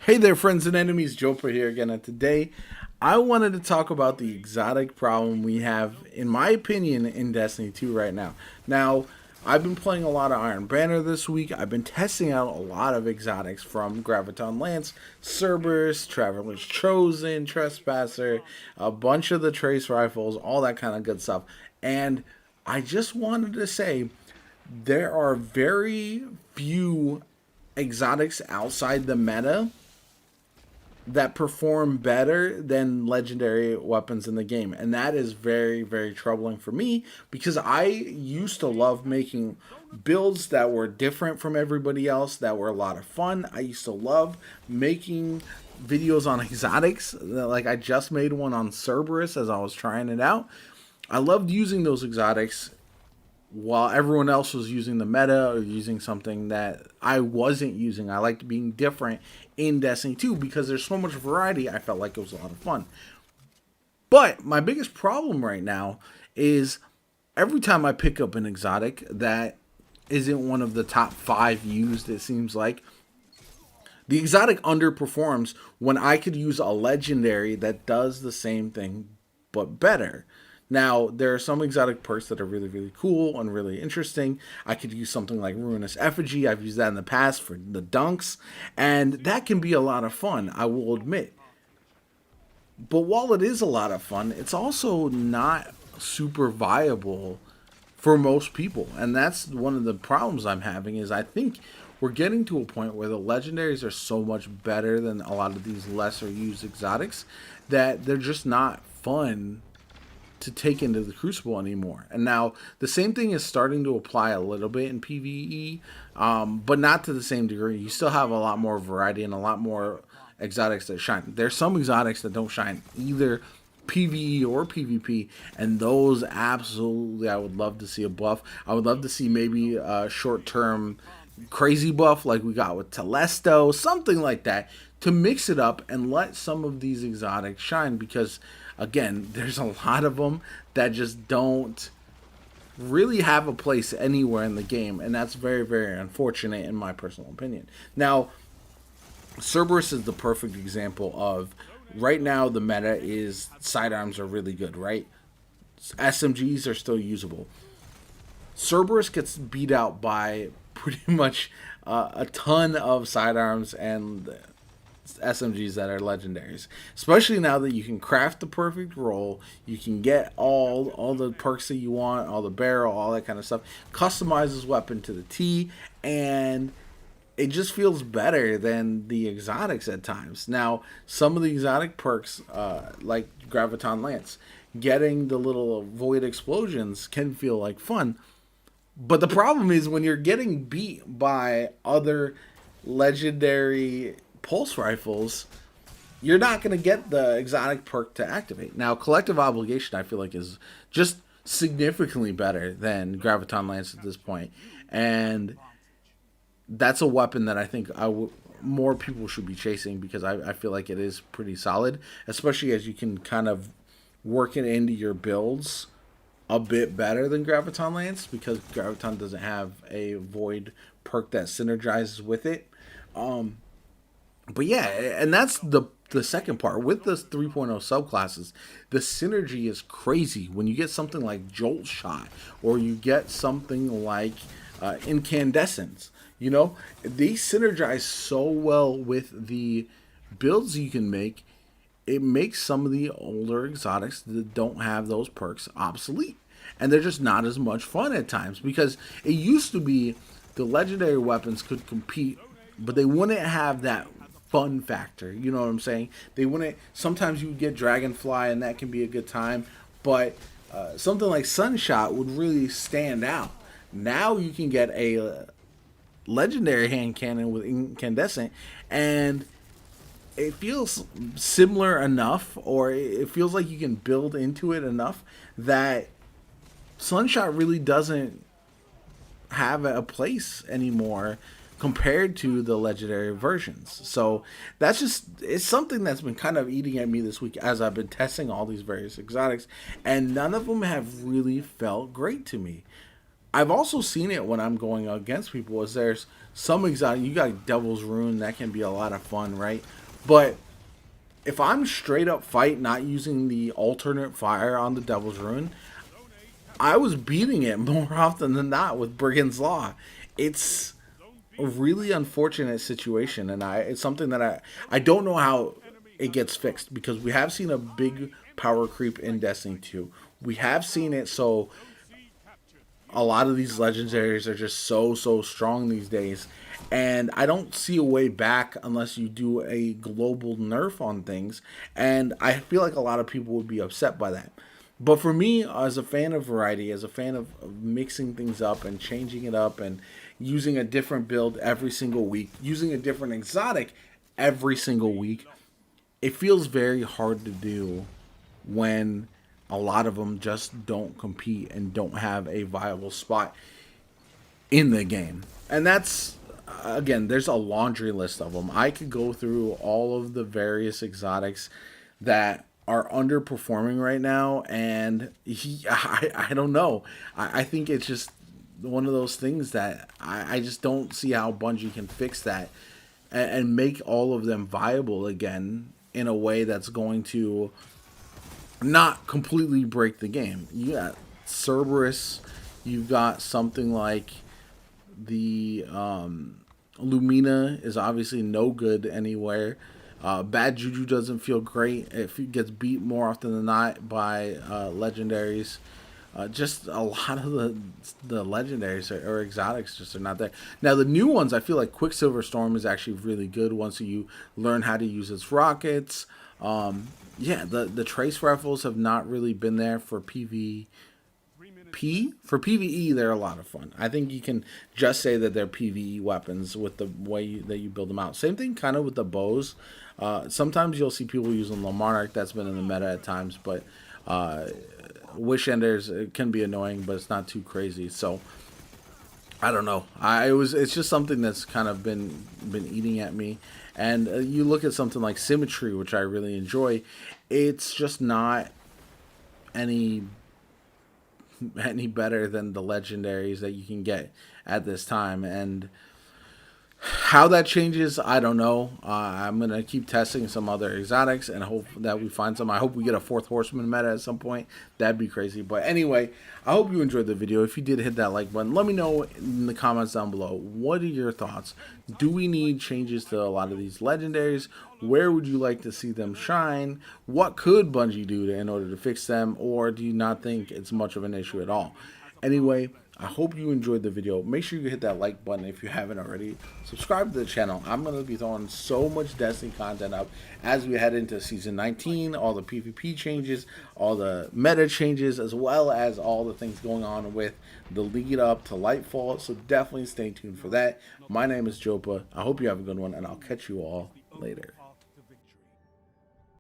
Hey there, friends and enemies. JoPa here again, and today I wanted to talk about the exotic problem we have, in my opinion, in Destiny 2 right now. Now, I've been playing a lot of Iron Banner this week. I've been testing out a lot of exotics from Graviton Lance, Cerberus, Traveler's Chosen, Trespasser, a bunch of the Trace Rifles, all that kind of good stuff. And I just wanted to say there are very few exotics outside the meta that perform better than legendary weapons in the game. And that is very, very troubling for me because I used to love making builds that were different from everybody else, that were a lot of fun. I used to love making videos on exotics. Like I just made one on Cerberus as I was trying it out. I loved using those exotics while everyone else was using the meta or using something that I wasn't using. I liked being different in Destiny 2 because there's so much variety. I felt like it was a lot of fun. But my biggest problem right now is every time I pick up an exotic that isn't one of the top 5 used, it seems like, the exotic underperforms when I could use a legendary that does the same thing but better. Now, there are some exotic perks that are really, really cool and really interesting. I could use something like Ruinous Effigy. I've used that in the past for the dunks, and that can be a lot of fun, I will admit. But while it is a lot of fun, it's also not super viable for most people. And that's one of the problems I'm having is I think we're getting to a point where the legendaries are so much better than a lot of these lesser used exotics that they're just not fun to take into the Crucible anymore. And now the same thing is starting to apply a little bit in PvE, but not to the same degree. You still have a lot more variety and a lot more exotics that shine. There's some exotics that don't shine either PvE or PvP, and those absolutely I would love to see a buff. I would love to see maybe a short-term crazy buff like we got with Telesto, something like that, to mix it up and let some of these exotics shine because again, there's a lot of them that just don't really have a place anywhere in the game, and that's very, very unfortunate in my personal opinion. Now, Cerberus is the perfect example of right now the meta is sidearms are really good, right? SMGs are still usable. Cerberus gets beat out by pretty much a ton of sidearms and SMGs that are legendaries. Especially now that you can craft the perfect roll, you can get all the perks that you want, all the barrel, all that kind of stuff. Customize his weapon to the T, and it just feels better than the exotics at times. Now, some of the exotic perks, like Graviton Lance, getting the little void explosions can feel like fun. But the problem is when you're getting beat by other legendary pulse rifles, you're not going to get the exotic perk to activate. Now, Collective Obligation, I feel like, is just significantly better than Graviton Lance at this point. And that's a weapon that I think more people should be chasing because I feel like it is pretty solid, especially as you can kind of work it into your builds a bit better than Graviton Lance because Graviton doesn't have a void perk that synergizes with it. But yeah, and that's the second part. With the 3.0 subclasses, the synergy is crazy. When you get something like Jolt Shot or you get something like Incandescence, you know, they synergize so well with the builds you can make. It makes some of the older exotics that don't have those perks obsolete. And they're just not as much fun at times because it used to be the legendary weapons could compete, but they wouldn't have that fun factor. You know what I'm saying? They wouldn't. Sometimes you would get Dragonfly, and that can be a good time, but something like Sunshot would really stand out. Now you can get a legendary hand cannon with incandescent, and it feels similar enough, or it feels like you can build into it enough that Sunshot really doesn't have a place anymore compared to the legendary versions. So that's just, it's something that's been kind of eating at me this week as I've been testing all these various exotics, and none of them have really felt great to me. I've also seen it when I'm going against people. Is there's some exotic, you got Devil's Rune, that can be a lot of fun, right? But if I'm straight up fight, not using the alternate fire on the Devil's Rune, I was beating it more often than not with Brigand's Law. It's a really unfortunate situation, and it's something that I don't know how it gets fixed, because we have seen a big power creep in Destiny 2. We have seen it, so a lot of these legendaries are just so strong these days, and I don't see a way back unless you do a global nerf on things, and I feel like a lot of people would be upset by that. But for me, as a fan of variety, as a fan of mixing things up and changing it up and using a different build every single week, using a different exotic every single week, it feels very hard to do when a lot of them just don't compete and don't have a viable spot in the game. And that's, again, there's a laundry list of them. I could go through all of the various exotics that are underperforming right now, and I don't know. I think it's just one of those things that I just don't see how Bungie can fix that and make all of them viable again in a way that's going to not completely break the game. You got Cerberus, you've got something like the Lumina is obviously no good anywhere. Bad Juju doesn't feel great. It gets beat more often than not by legendaries. Just a lot of the legendaries or exotics just are not there. Now the new ones, I feel like Quicksilver Storm is actually really good once you learn how to use its rockets. Yeah, the trace rifles have not really been there for PvP. For PvE, they're a lot of fun. I think you can just say that they're PvE weapons with the way that you build them out. Same thing kind of with the bows. Sometimes you'll see people using the Monarch. That's been in the meta at times, but Wish Enders, it can be annoying, but it's not too crazy. So I don't know. It's just something that's kind of been eating at me. And you look at something like Symmetry, which I really enjoy. It's just not any better than the legendaries that you can get at this time. And how that changes, I don't know. I'm going to keep testing some other exotics and hope that we find some. I hope we get a fourth horseman meta at some point. That'd be crazy. But anyway, I hope you enjoyed the video. If you did, hit that like button. Let me know in the comments down below. What are your thoughts? Do we need changes to a lot of these legendaries? Where would you like to see them shine? What could Bungie do in order to fix them? Or do you not think it's much of an issue at all? Anyway, I hope you enjoyed the video. Make sure you hit that like button if you haven't already. Subscribe to the channel. I'm going to be throwing so much Destiny content up as we head into Season 19, all the PvP changes, all the meta changes, as well as all the things going on with the lead up to Lightfall. So definitely stay tuned for that. My name is JoPa. I hope you have a good one, and I'll catch you all later.